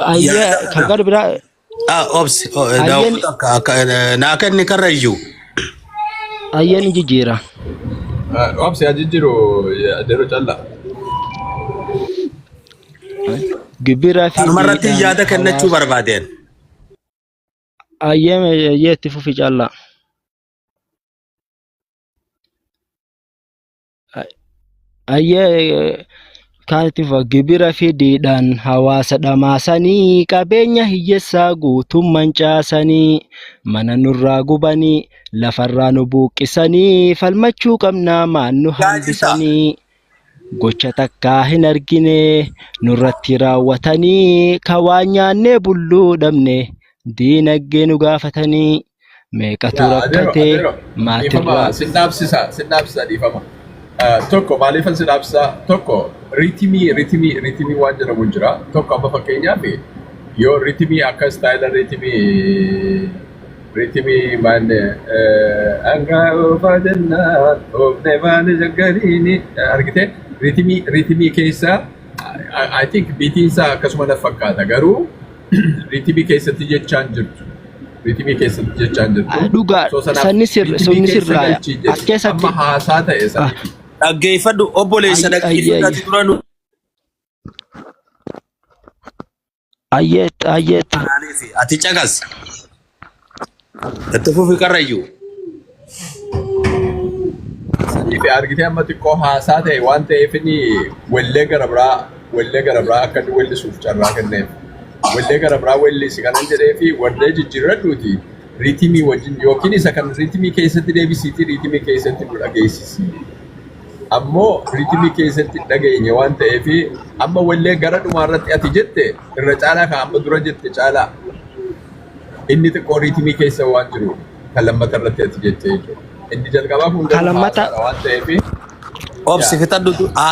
Ayya kagar bira Obs Daud nakan ni karayyu ayya ni jijjiira. Obs ya jijjiiro dero calla. Gibira fi marratti yaada kennachuu barbaadeen. Ayya itti fufi calla. Ayya kan itti fufa gibira fidiidhaan hawaasa dhamaasanii qabeenya hiyyeessaa guutummaan caasanii mana nurraa gubanii lafarraa nu buuqqisanii falmachuu qabnaa maan nu hambisanii gocha takkaa hin argine nurratti raawwatanii kawaa nyaannee bulluu dhabne diinagdee nu gaafatanii meeqatu rakkate maatirraa Sindaabsisa dhiifama. Tokko maaliifan sindaabsisaa tokko riitimii waan jedhamu jira. Tokko amma fakkeenyaaf yoo riitimii akka istaayila riitimii maanne angaa oofaa jennaa oofne baane jaggariini argite riitimii keessa I think biitiinsaa akkasuma na fakkaata garuu riitimii keessatti jechaan jirtu. Riitimii keessatti jechaan jirtu. Dhugaa sanni sirraa akkeessatti amma haasaa ta'e sana. Dhaggeeffadhu obboleessa dhaggeeffatu duranu. Ayyeet. Ati caqas. Itti fufi karrayyuu. Saniif argitee amma xiqqoo haasaa ta'e waan ta'eef inni wallee gara biraa akka inni wellisuuf carraa kenneef. Wallee gara biraa wellisi kanan jedhee fi wallee jijjiirradhuuti riitimii wajjin yookiin isa kan riitimii keessatti deebisiiti riitimii keessatti nu dhageessisi. Ammoo riitimii keessatti dhageenye waan ta'eef amma wallee gara dhumaarratti ati jette irra caalaa kan amma dura jette caalaa inni xiqqoo riitimii keessa waan jiru kan lammata irratti ati jette jechuudha. Inni jalqabaa kun waan ta'eef obsi fixadhu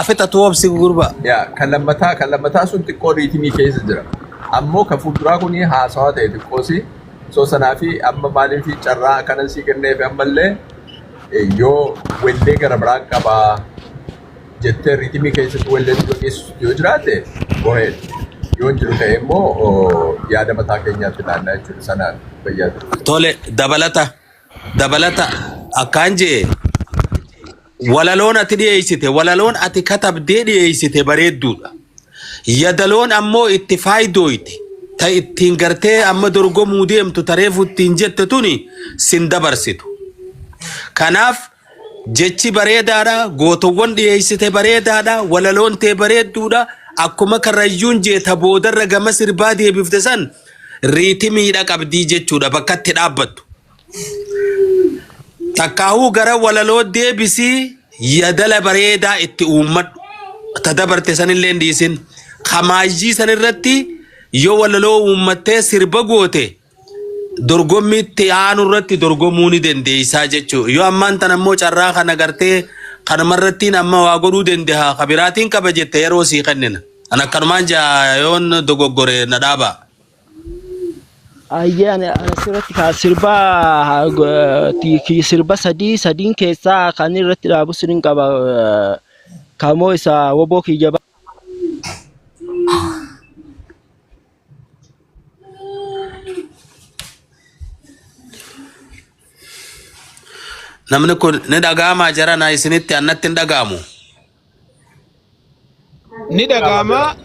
fixatu obsi gurba. Kan lammataa sun xiqqoo riitimii keessa jira. Ammoo kan fuulduraa kun haasawaa ta'e xiqqoosi soo sanaa fi amma maaliif carraa kanan sii kenneef ammallee yoo wallee gara biraa qabaa jettee riitimii keessatti wallee dhageessu yoo jiraate gohee yoo jiru ta'e immoo yaada mataa keenyaatti ilaallaa jechuudha sanaan fayyadu. Tole dabalata akkaan jee walaloon ati dhiyeessite walaloon ati katabdee dhiyeessite bareedduudha. Yadaloon ammoo itti faayidooyti ta ittiin gartee amma dorgomuu deemtu tareefu ittiin jette tuni sin dabarsitu. Kanaaf jechi bareedaadha gootowwan dhiyeessite bareedaadha walaloon tee bareedduudha akkuma karrayyuun jeeta boodarra gama sirbaa deebifte san riitimiidha qabdii jechuudha bakka itti dhaabbattu. Takkaahuu gara walaloo deebisii yadala bareedaa itti uummadhu ta dabarte sanillee dhiisin. Kamaayii san irratti yoo walaloo uummattee sirba goote dorgommiitti aanu irratti dorgomuu ni dandeessaa jechuudha. Yoo ammaan tan ammoo carraa kana gartee kanumarrattiin amma waa godhuu dandeenya kabiraatiin qaba jette yeroo sii kennina. Ana akkanumaan jaa yoon dogoggore na dhaaba. Ayyaan asirratti sirba sadiin keessaa kan irratti dhaabu siniin qaba kamoo isa woboo kiyyaba. Namni kun ni dhaga'amaa jira na isinitti annatti hin dhaga'amu. Ni dhaga'amaa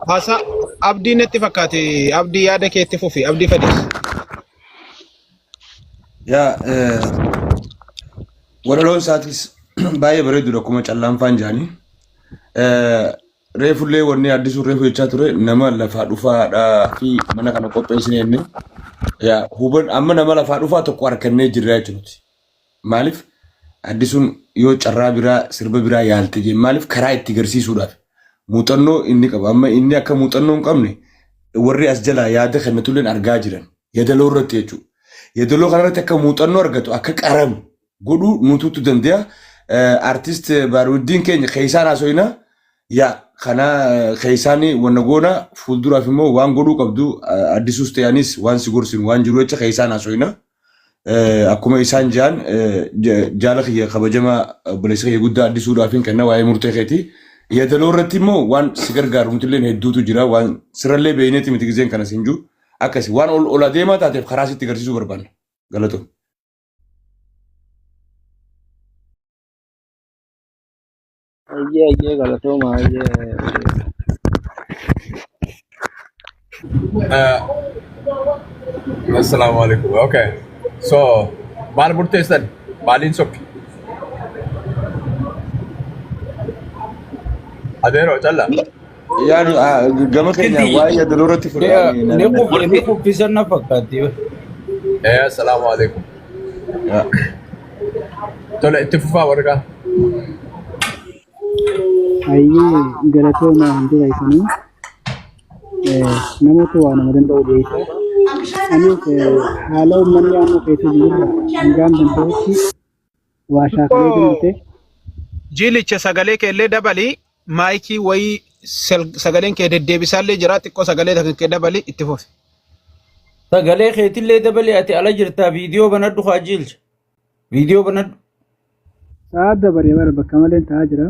hasa abdii natti fakkaate abdii yaada keetti fufi abdii fadhiis. Walaloon isaatis baay'ee bareeduudha akkuma callaan faan jaanii. Reefullee wanni addisuun reefu jechaa ture nama lafaa dhufaadhaa fi mana kana qopheessine inni. Huban amma nama lafaa dhufaa tokko harkannee jirra jechuudha. Maaliif addisuun yoo carraa biraa sirba biraa yaalte jee maaliif karaa itti garsiisuudhaaf muuxannoo inni qaba. Amma inni akka muuxannoo hin qabne warri as jalaa yaada kennatulleen argaa jiran yadaloo irratti jechuudha. Yadaloo kanarratti akka muuxannoo argatu akka qaramu godhuu nutuutu danda'a. Artist Baaruddiin keenya Keesaan Hasoyinaa kana Keesaanii wanna goona fuulduraaf immoo waan godhuu qabdu addisuus ta'anis waan si gorsin waan jiru jecha Keesaan Hasoyinaa akkuma isaan jaan jaala kiyya kabajamaa obboleessa kiyya guddaa addisuudhaafin kenna waa'ee murtee keeti. Yaadaloo irratti immoo waan si gargaaru nutillee hedduutu jira waan sirrallee beeyneeti miti gizeen kana siin jiru akkasi waan ol adeemaa taateef karaa sitti agarsiisuu barbaanna galatoom. Ayyee galatooma ayyee. Assalamu alaikum. Okay. So, maal murteessan? Maaliin sokki? Adeero calla. Yaani gama keenya waa'ee yaadaloo irratti fudhatanii. Ni kuffisan na fakkaatti. Assalamu alaikum. Tola itti fufaa warqa. Ayyee galatooma hundi keessanii namoota waa nama danda'u beeku. Anis haala uummanni ammoo keessa jirurra hangaan danda'utti waa shaakalee danda'e. Jilicha sagalee keellee dabalii maayikii wayii sagaleen kee deddeebisaallee jira xiqqoo sagalee kee dabalii itti fufi. Sagalee keetillee dabalee ati ala jirtaa viidiyoo banadhu haa jilcha. Viidiyoo banadhu. Sa'a dabaree bara bakka malee ta'aa jira.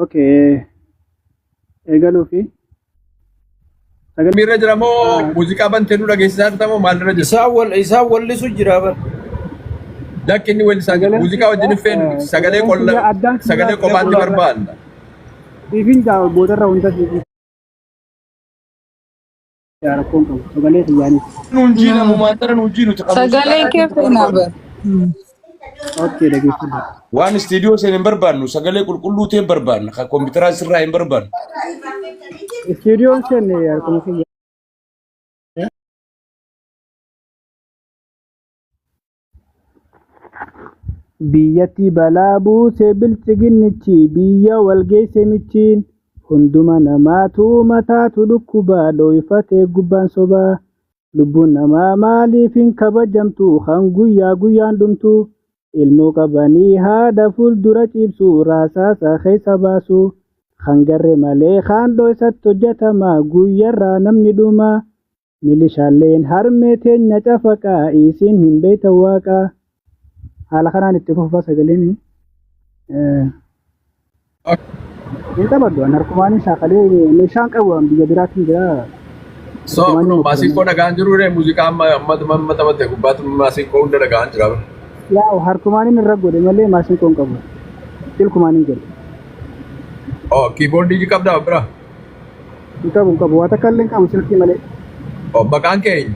Okay. Eegaluufi. Miirra jira moo muuziqaa bantee nu dhageessisaa jirta moo maalirra jira? Isaan wallisu jira bar. Lakki inni weellisaa jira. Muuziqaa wajjin hin sagalee qofaatti barbaadna. Ifin jaa boodarra hunda siifii. Rakkoon qabu sagalee xiyyaanii. Nuunjiina mumaatara nuunjiinu Sagalee kee feenaa bar. Okay dhageeffadha. waan istiidiyoo seen hin barbaannu sagalee qulqulluu ta'e hin barbaanna kan kompiitaraa sirraa hin barbaannu. Istiidiyoon seen harkuma kiyya. Biyyatti balaa buusee bilchiginnichi biyya walgeesse michiin hunduma namaatu mataatu dhukkubaa dhooyfatee gubbaan sobaa lubbuun namaa maaliif hin kabajamtu kan guyyaa guyyaan dhumtu ilmoo qabanii haadha fuuldura ciibsu raasaasa keessa baasu kan garre malee kan dhoysatti hojjetama guyyarraa namni dhuma milishaalleen harmee teenya cafaqaa isiin hin beeyta waaqaa. Haala kanaan itti fufaa sagaleen ni taphadhu an harkumaan shaakalee meeshaan qabu biyya biraatiin jira. So maasinqoo dhagaan jirure muuziqaa amma taphatte gubbaatti maasinqoo hunda dhagaan jira. Yaa harkumaan irra godhe malee maasinqoo qabu. Silkumaan hin jedhu. Oh kiiboordii qabdaa bira. Hin qabu waa takka illee qabu silkii malee. Oh maqaan keenya.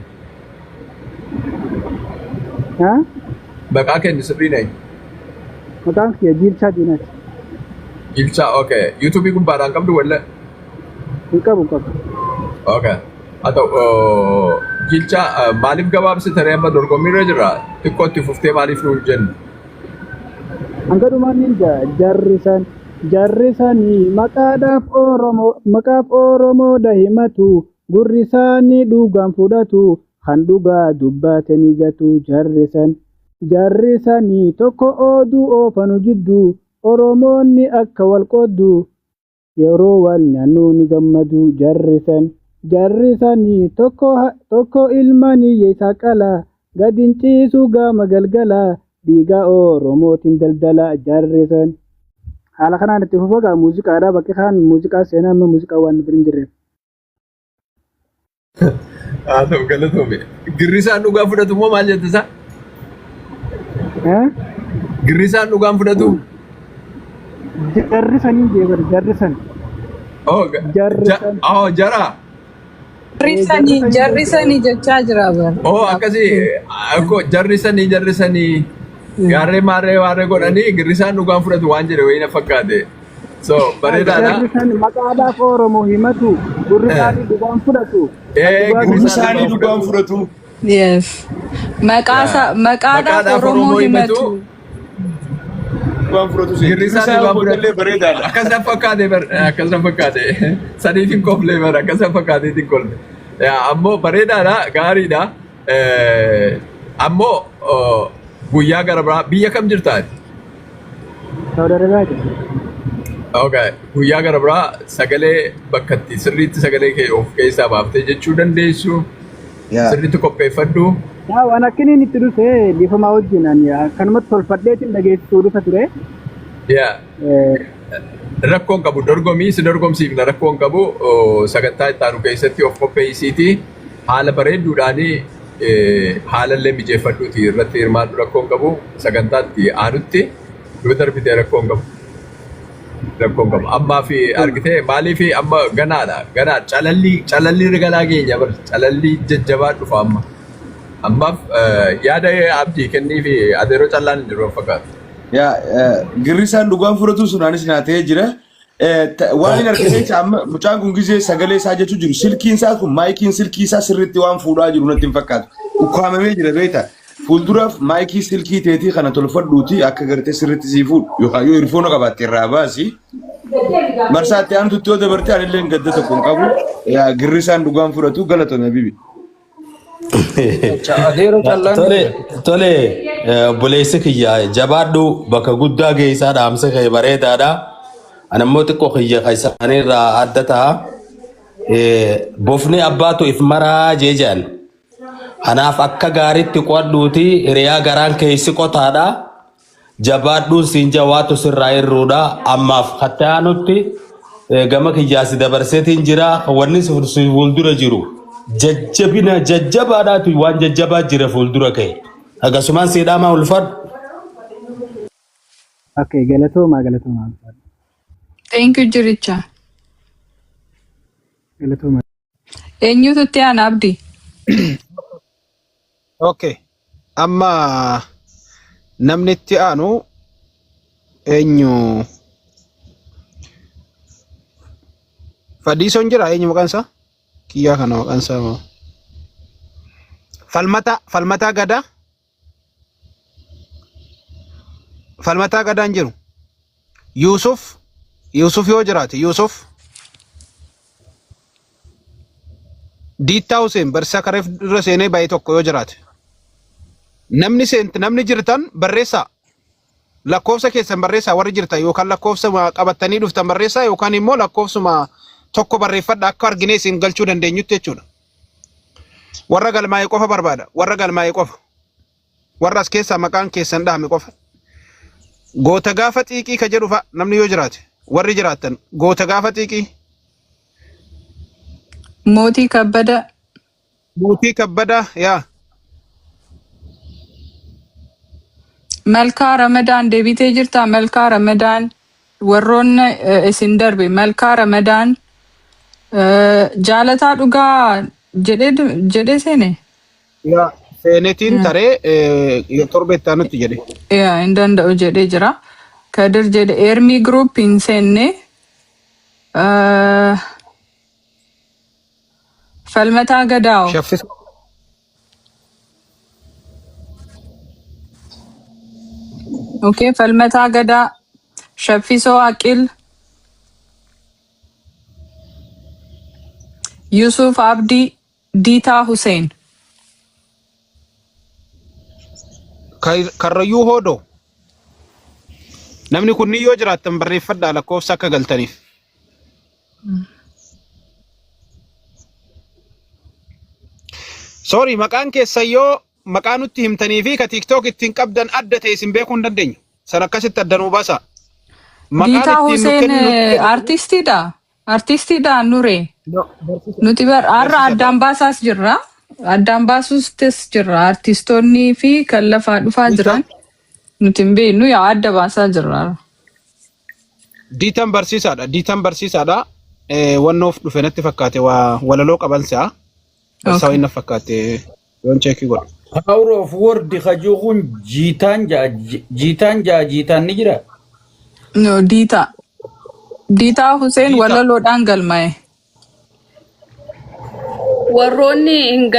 Haa? Maqaa keenya sirrii nayi. Maqaan kiyya Jilchaa Diinaati. Jilchaa okay. YouTube gubbaadhaan qabdu wallee. Hin qabu. Okay. Haa ta'u Jilchaa maaliif gabaabsite amma dorgommiirra jira xiqqoo itti fuftee maaliif nuun jennu? Hanga dhumaan ni jarrisanii maqaaf Oromoo dahimatu gurri isaanii dhugaan fudhatu kan dhugaa dubbaate ni gatu jarrisanii tokko oduu oofanu jidduu Oromoonni akka wal qooddu yeroo wal nyaannu ni gammadu jarrisanii tokko ilmanii yeesaa qala gadin ciisu gaama galgala dhiiga Oromootiin daldala jarrisan. Haala kanaan itti fufagaa muuziqaadhaa bakki kaan muuziqaa seenaa amma muuziqaa waan hin jirreef. Haa ta'u galatoome. Girrisaan dhugaan fudhatu moo maal jette isaa? Girrisaan dhugaan fudhatu? Jarrisanii jeebar jarrisan. Jara. Jarrisanii jechaa jira bar. Akkasii jarrisanii. Gaarree maarree godhanii girrisaan dhugaan fudhatu waan jedhe wayii na fakkaate. So bareedaadha. Jarrisanii maqaadhaaf Oromoo himatu gurri isaanii dhugaan fudhatu. Gurri isaanii dhugaan fudhatu. Yes. Maqaadhaaf Oromoo himatu. Girrisaan dhugaan fudhatu bareedaadha. Akkasuma fakkaate. Saniitiin koflee bara akkasuma fakkaateetiin kolfe. Ammoo bareedaadha gaariidha. Ammoo guyyaa gara biraa biyya kam jirtaati? Saudi Arabiyaati. Okay. Guyyaa gara biraa sagalee bakka itti sirriitti sagalee kee of keessaa baaftee jechuu dandeessu. Sirriitti qopheeffadhu. Yaa waan akkiniin itti dhufe bifamaa wajjinan kanumatti tolfadheetiin dhageessisuu dhufa ture. Rakkoon qabu dorgomii si dorgomsiifna rakkoon qabu sagantaa itti aanu keessatti of qopheessiti haala bareedduudhaanii haala illee mijeeffadhuuti irratti hirmaadhu rakkoon qabu sagantaatti aanutti yoo darbitee rakkoon qabu. Rakkoon qabu. Ammaa fi argitee maalii fi amma ganaadha. Ganaa calallii galaa keenya bar calallii jajjabaa dhufa amma. Ammaaf yaada abdii kennii fi adeeroo callaan hin jiru fakkaatu. Girrisaan dhugaan fudhatu sunaanis naatee jira. Waan hin argisiise amma mucaan kun gizee sagalee isaa jechuu jiru silkiin isaa kun maayikiin silkii isaa sirriitti waan fuudhaa jiru natti hin fakkaatu. Ukkaamamee jira beektaa. Fuulduraaf maayikii silkii teetii kana tolfadhuuti akka gartee sirriitti sii fuudhu yookaan yoo hirfoona qabaatte irraa baasi. Marsaatti aantutti yoo dabarte anillee gadda tokko hin qabu. Girrisaan dhugaan fudhatu galatoomi bibi. Tole obboleessi kiyya jabaadhu bakka guddaa geessaa dhaamsa kee bareedaadha. Ani immoo xiqqoo kiyya isaaniirraa adda ta'a. Bofni abbaatu if maraa jeejaan. Kanaaf akka gaariitti qo'adhuuti hiriyaa garaan keessi qotaadha. Jabaadhuun siin jawaatu sirraa irruudha. Ammaaf kattaanutti gama kiyyaasi dabarseetiin jira. Wanni fuuldura jiru. Jajjabaadhaatu waan jajjabaa jira fuuldura kee. Akkasumaan siidhaamaa ulfadhu. Okay, galatoomaa. Thank you, Jiricha. Galatoomaa. Eenyutu itti aana abdii? Okay. Amma namni itti aanu eenyu Fadiisoon jira eenyu maqaan isaa? Kiyyaa kana maqaan isaa moo? Falmataa Gadaa? Falmataa Gadaan jiru? Yusuf yoo jiraate Yusuf Diittaa Hussein barsiisaa kareef dura seenee baay'ee tokko yoo jiraate namni jirtan barreessaa lakkoofsa keessan barreessaa warri jirtan yookaan lakkoofsa qabattanii dhuftan barreessaa yookaan immoo lakkoofsuma tokko barreeffadha akka arginee isin galchuu dandeenyutti jechuudha. Warra galmaa'ee qofa barbaada. Warra galmaa'ee qofa. Warra as keessaa maqaan keessan dhahame qofa. Goota gaafa xiiqii ka jedhu fa'a namni yoo jiraate warri jiraattan goota gaafa xiiqii. Mootii Kabbada yaa. Malkaa Ramadaan deebitee jirta. Malkaa Ramadaan warroonni isin darbe Malkaa Ramadaan jaalataa dhugaa jedhee seene. Yaa seenetiin taree torbeettaa nutti jedhe. Yaa hin danda'u jedhee jira. Kadir jedhe Ermii Group hin seenne. Falmataa Gadaawo. Okay, Falmataa Gadaa. Shaffisoo Aqil. Yusuf Abdii. Diitaa Hussein. Karrayyuu Hoodoo. Namni kunniin yoo jiraattan barreeffadhaa lakkoofsa akka galtaniif. Sorry, maqaan keessan yoo maqaa nutti himtanii fi ka TikTok ittiin qabdan adda ta'e isin beekuu hin dandeenyu. San akkasitti addanuu baasa. Diitaa Hussein artistiidha Nuree. Nuti har'a addaan baasaas jirra. Addaan baasuus jirra. Artistoonni fi kan lafaa dhufaa jiran nuti hin beeknu yaa adda baasaa jirra. Diitaan barsiisaadha. Wannoof dhufe natti fakkaate walaloo qaban si'a. Barsaa inni fakkaate yoon cheekii godhu. Power of word kajuun jiitaan ni jira. No, Diitaa Hussein walaloodhaan galmaa'e. Warroonni hin